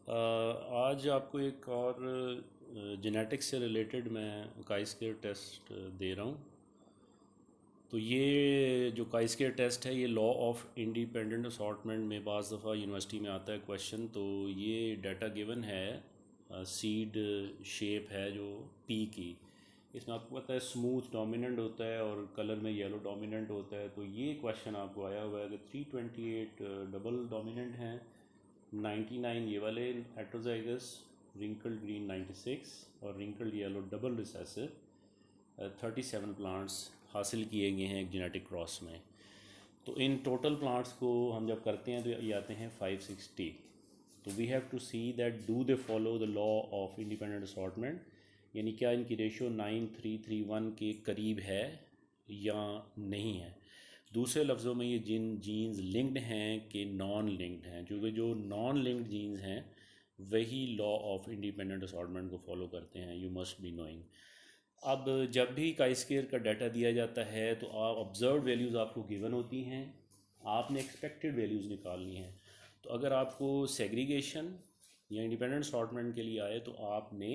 आज आपको एक और जेनेटिक्स से रिलेटेड मैं काई स्क्वायर टेस्ट दे रहा हूँ। तो ये जो काई स्क्वायर टेस्ट है ये लॉ ऑफ इंडिपेंडेंट असॉर्टमेंट में बाज़ दफ़ा यूनिवर्सिटी में आता है क्वेश्चन। तो ये डाटा गिवन है, सीड शेप है जो पी की। इसमें आपको पता है स्मूथ डोमिनेंट होता है और कलर में येलो डोमिनेंट होता है। तो ये क्वेश्चन आपको आया हुआ है कि 328 डबल डोमिनेंट हैं, 99 ये वाले हेट्रोजाइगस, रिंकल्ड ग्रीन 96 और wrinkled yellow double recessive 37 plants हासिल किए गए हैं एक जेनेटिक क्रॉस में। तो इन टोटल प्लांट्स को हम जब करते हैं तो ये आते हैं 560। तो we have to see that do they follow the law of independent assortment, यानी क्या इनकी रेशो 9331 के करीब है या नहीं है। दूसरे लफ्ज़ों में ये जीन्स लिंक्ड हैं कि नॉन लिंक्ड हैं, क्योंकि जो नॉन लिंक्ड जीन्स हैं वही लॉ ऑफ इंडिपेंडेंट असॉर्टमेंट को फॉलो करते हैं। You must be knowing. अब जब भी काई स्क्वायर का डाटा दिया जाता है तो आप ऑब्जर्व वैल्यूज़ आपको गिवन होती हैं, आपने एक्सपेक्टेड वैल्यूज़ निकालनी हैं। तो अगर आपको सेग्रीगेशन या इंडिपेंडेंट असॉर्टमेंट के लिए आए तो आपने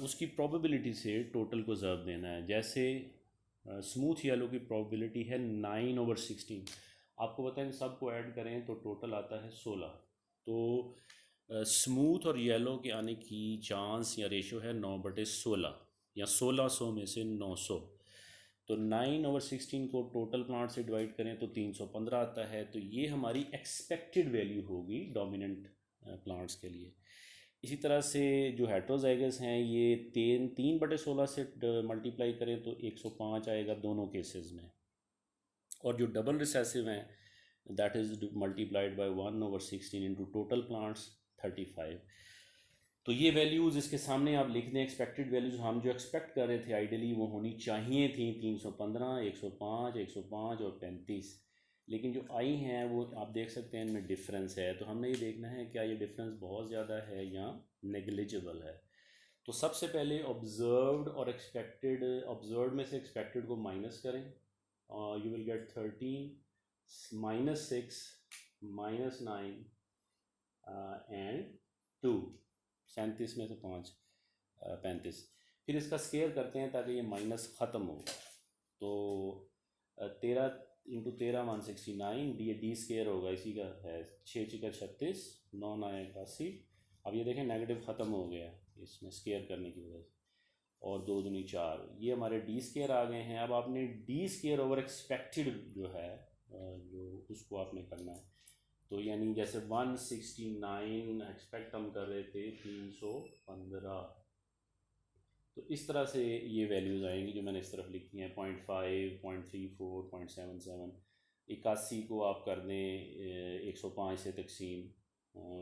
उसकी प्रोबेबिलिटी से टोटल को ज़र्व देना है। जैसे स्मूथ येलो की प्रोबेबिलिटी है 9/16। आपको पता है इन सब को ऐड करें तो टोटल आता है 16। तो स्मूथ और येलो के आने की चांस या रेशो है 9/16 या 1600 में से 900। तो 9/16 को टोटल प्लांट से डिवाइड करें तो 315 आता है। तो ये हमारी एक्सपेक्टेड वैल्यू होगी डोमिनेंट प्लांट्स के लिए। इसी तरह से जो हेट्रोजाइगस हैं ये 3/16 से मल्टीप्लाई करें तो 105 आएगा दोनों केसेस में। और जो डबल रिसेसिव हैं that is multiplied by 1/16 into total plants 35। तो ये वैल्यूज़ इसके सामने आप लिख दें। एक्सपेक्टेड वैल्यूज़ हम जो एक्सपेक्ट कर रहे थे आइडियली वो होनी चाहिए थी 315, 105, 105 और 35, लेकिन जो आई हैं वो आप देख सकते हैं इनमें डिफरेंस है। तो हमने ये देखना है क्या ये डिफरेंस बहुत ज़्यादा है या नेग्लिजिबल है। तो सबसे पहले ऑब्जर्व्ड और एक्सपेक्टेड, ऑब्जर्व्ड में से एक्सपेक्टेड को माइनस करें, यू विल गेट 13 -6 -9 एंड 2, 37 में से 5 35। फिर इसका स्केयर करते हैं ताकि ये माइनस ख़त्म हो। तो 13 इंटू 13 169, डी स्केयर होगा, इसी का है 6 × 36, 9 9 81। अब ये देखें नेगेटिव ख़त्म हो गया इसमें स्केयर करने की वजह से, और 2 दूनी 4, ये हमारे डी स्केयर आ गए हैं। अब आपने डी स्केयर ओवर एक्सपेक्टेड जो है जो उसको आपने करना है। तो यानी जैसे 169 एक्सपेक्ट हम कर रहे थे 315, तो इस तरह से ये वैल्यूज़ आएंगी जो मैंने इस तरफ लिखी हैं 0.5, 0.34, 0.77। 81 को आप कर दें 105 से तकसीम,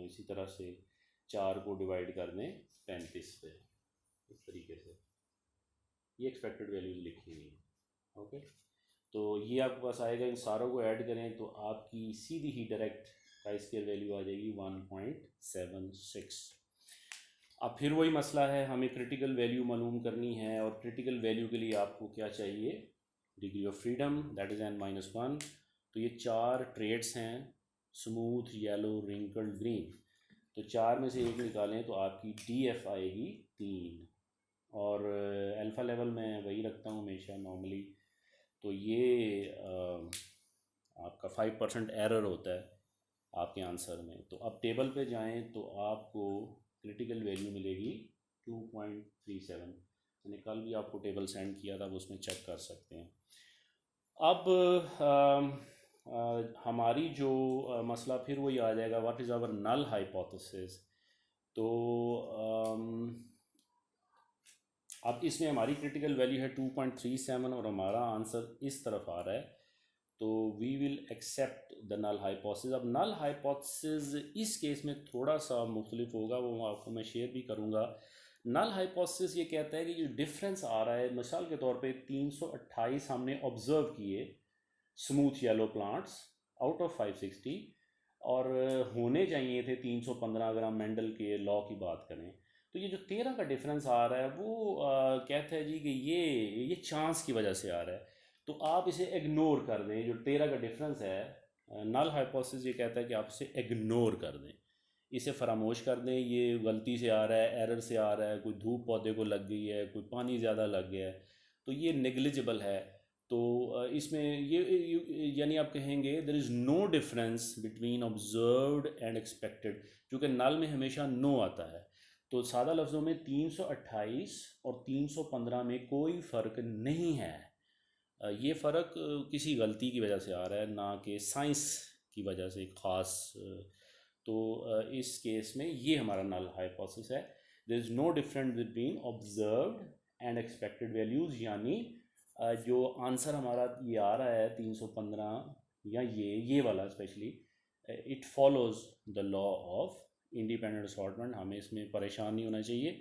इसी तरह से 4 को डिवाइड कर दें 35 पे। इस तरीके से ये एक्सपेक्टेड वैल्यूज़ लिखी हुई हैं। ओके, तो ये आपके पास आएगा। इन सारों को ऐड करें तो आपकी सीधी ही डायरेक्ट काई स्क्वायर वैल्यू आ जाएगी 1.76। अब फिर वही मसला है, हमें क्रिटिकल वैल्यू मालूम करनी है, और क्रिटिकल वैल्यू के लिए आपको क्या चाहिए, degree of freedom that is n-1। तो ये 4 ट्रेड्स हैं, स्मूथ, येलो, रिंकल्ड, ग्रीन। तो 4 में से एक निकालें तो आपकी DF आएगी 3। और अल्फ़ा लेवल मैं वही रखता हूँ हमेशा नॉर्मली। तो ये आपका 5% एरर होता है आपके आंसर में। तो अब टेबल पे जाएं तो आपको क्रिटिकल वैल्यू मिलेगी 2.37। मैंने कल भी आपको टेबल सेंड किया था, आप उसमें चेक कर सकते हैं। अब हमारी जो मसला फिर वही आ जाएगा, what is our null hypothesis. तो अब इसमें हमारी क्रिटिकल वैल्यू है 2.37 और हमारा आंसर इस तरफ आ रहा है। तो we will accept the null hypothesis. अब नल हाइपोथेसिस इस केस में थोड़ा सा मुख्तलिफ होगा, वो आपको मैं शेयर भी करूँगा। नल हाइपोथेसिस ये कहता है कि जो डिफरेंस आ रहा है, मिसाल के तौर पे 328 हमने ऑब्जर्व किए smooth yellow plants out of 560, और होने चाहिए थे 315 अगर हम मेंडल के लॉ की बात करें। तो ये जो 13 का डिफरेंस आ रहा है वो कहता है जी कि ये चांस की वजह से आ रहा है। तो आप इसे इग्नोर कर दें, जो 13 का डिफरेंस है। नल हाइपोथेसिस ये कहता है कि आप इसे इग्नोर कर दें, इसे फरामोश कर दें, ये गलती से आ रहा है, एरर से आ रहा है, कोई धूप पौधे को लग गई है, कोई पानी ज़्यादा लग गया है, तो ये नेग्लिजिबल है। तो इसमें यानी आप कहेंगे there is no difference between observed and expected, क्योंकि नल में हमेशा नो आता है। तो सादा लफ्ज़ों में 328 और 315 में कोई फ़र्क नहीं है। ये फ़र्क किसी गलती की वजह से आ रहा है, ना कि साइंस की वजह से ख़ास। तो इस केस में ये हमारा नल हाइपोथेसिस है। There is no difference between observed and expected values, यानी जो आंसर हमारा ये आ रहा है 315 या ये वाला specially, it follows the law of independent assortment. हमें इसमें परेशान नहीं होना चाहिए।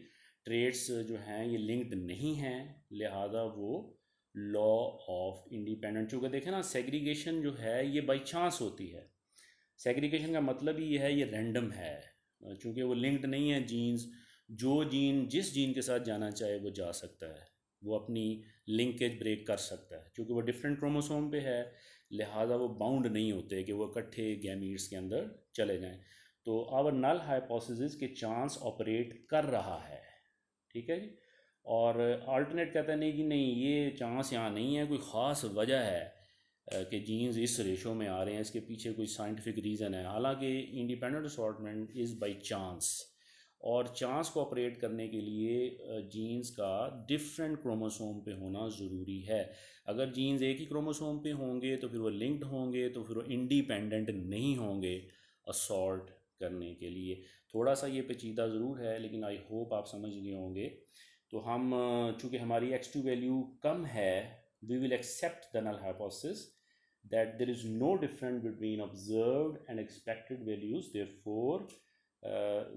ट्रेड्स जो हैं ये लिंक्ड नहीं हैं, लिहाजा वो लॉ ऑफ इंडिपेंडेंट, चूँकि देखें ना सेग्रीगेशन जो है ये बाई चांस होती है। सेग्रीगेशन का मतलब ही ये है, ये रैंडम है, चूँकि वो लिंक्ड नहीं है जीन्स। जो जीन जिस जीन के साथ जाना चाहे वो जा सकता है, वो अपनी लिंकेज ब्रेक कर सकता है, क्योंकि वो डिफरेंट क्रोमोसोम पे है, लिहाजा वो बाउंड नहीं होते कि वो इकट्ठे गैमीट्स के अंदर चले जाएं। तो आवर नल हाइपोथेसिस के चांस ऑपरेट कर रहा है, ठीक है जी। और अल्टरनेट कहता है नहीं जी नहीं, ये चांस यहाँ नहीं है, कोई ख़ास वजह है कि जीन्स इस रेशो में आ रहे हैं, इसके पीछे कोई साइंटिफिक रीज़न है। हालांकि independent assortment is by chance, और चांस को ऑपरेट करने के लिए जीन्स का डिफरेंट क्रोमोसोम पे होना ज़रूरी है। अगर जीन्स एक ही क्रोमोसोम पे होंगे तो फिर वो लिंक्ड होंगे, तो फिर वो इंडिपेंडेंट नहीं होंगे असॉर्ट करने के लिए। थोड़ा सा ये पेचीदा ज़रूर है, लेकिन आई होप आप समझ गए होंगे। तो हम चूँकि हमारी x2 वैल्यू कम है, we will accept the null hypothesis that there is no difference between observed and expected values, therefore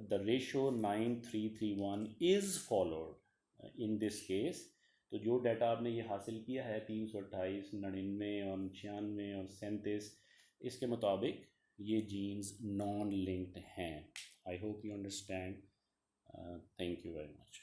the ratio 9331 is followed in this case। तो जो डाटा आपने ये हासिल किया है 328, 99 और 96 और 37, इसके मुताबिक ये जीन्स नॉन लिंक्ड हैं। I hope you understand. Thank you very much.